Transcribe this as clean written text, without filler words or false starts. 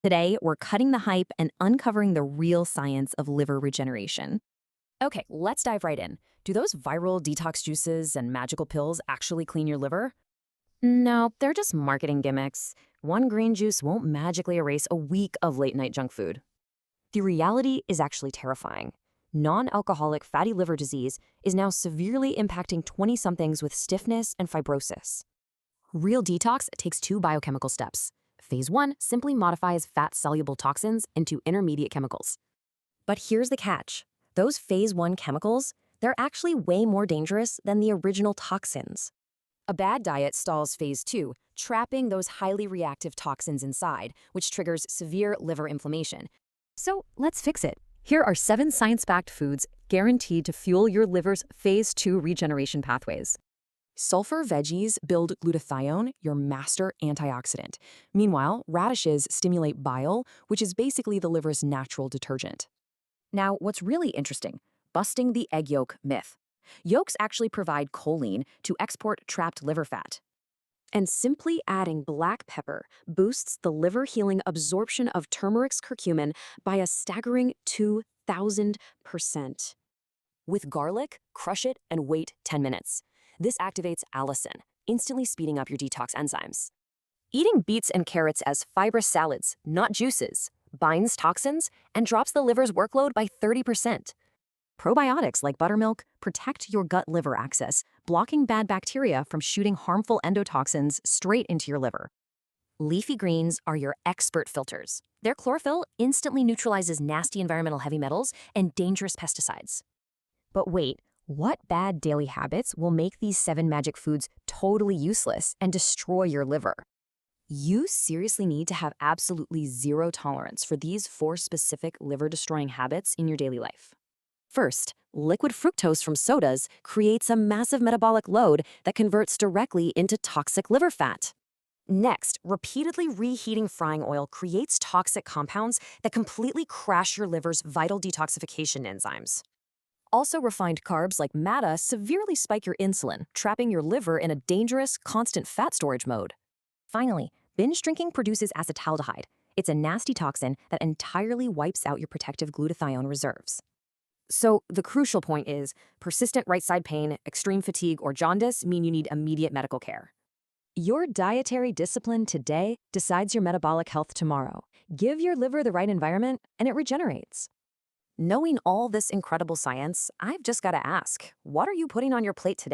Today, we're cutting the hype and uncovering the real science of liver regeneration. Okay, let's dive right in. Do those viral detox juices and magical pills actually clean your liver? No, they're just marketing gimmicks. One green juice won't magically erase a week of late-night junk food. The reality is actually terrifying. Non-alcoholic fatty liver disease is now severely impacting 20-somethings with stiffness and fibrosis. Real detox takes two biochemical steps. Phase 1 simply modifies fat-soluble toxins into intermediate chemicals. But here's the catch. Those Phase 1 chemicals, they're actually way more dangerous than the original toxins. A bad diet stalls Phase 2, trapping those highly reactive toxins inside, which triggers severe liver inflammation. So let's fix it. Here are 7 science-backed foods guaranteed to fuel your liver's Phase 2 regeneration pathways. Sulfur veggies build glutathione, your master antioxidant. Meanwhile, radishes stimulate bile, which is basically the liver's natural detergent. Now, what's really interesting, busting the egg yolk myth. Yolks actually provide choline to export trapped liver fat. And simply adding black pepper boosts the liver-healing absorption of turmeric's curcumin by a staggering 2,000%. With garlic, crush it and wait 10 minutes. This activates allicin, instantly speeding up your detox enzymes. Eating beets and carrots as fibrous salads, not juices, binds toxins and drops the liver's workload by 30%. Probiotics like buttermilk protect your gut-liver axis, blocking bad bacteria from shooting harmful endotoxins straight into your liver. Leafy greens are your expert filters. Their chlorophyll instantly neutralizes nasty environmental heavy metals and dangerous pesticides. But wait, what bad daily habits will make these 7 magic foods totally useless and destroy your liver? You seriously need to have absolutely zero tolerance for these 4 specific liver-destroying habits in your daily life. First, liquid fructose from sodas creates a massive metabolic load that converts directly into toxic liver fat. Next, repeatedly reheating frying oil creates toxic compounds that completely crash your liver's vital detoxification enzymes. Also, refined carbs like matta severely spike your insulin, trapping your liver in a dangerous, constant fat storage mode. Finally, binge drinking produces acetaldehyde. It's a nasty toxin that entirely wipes out your protective glutathione reserves. So, the crucial point is, persistent right side pain, extreme fatigue, or jaundice mean you need immediate medical care. Your dietary discipline today decides your metabolic health tomorrow. Give your liver the right environment, and it regenerates. Knowing all this incredible science, I've just got to ask, what are you putting on your plate today?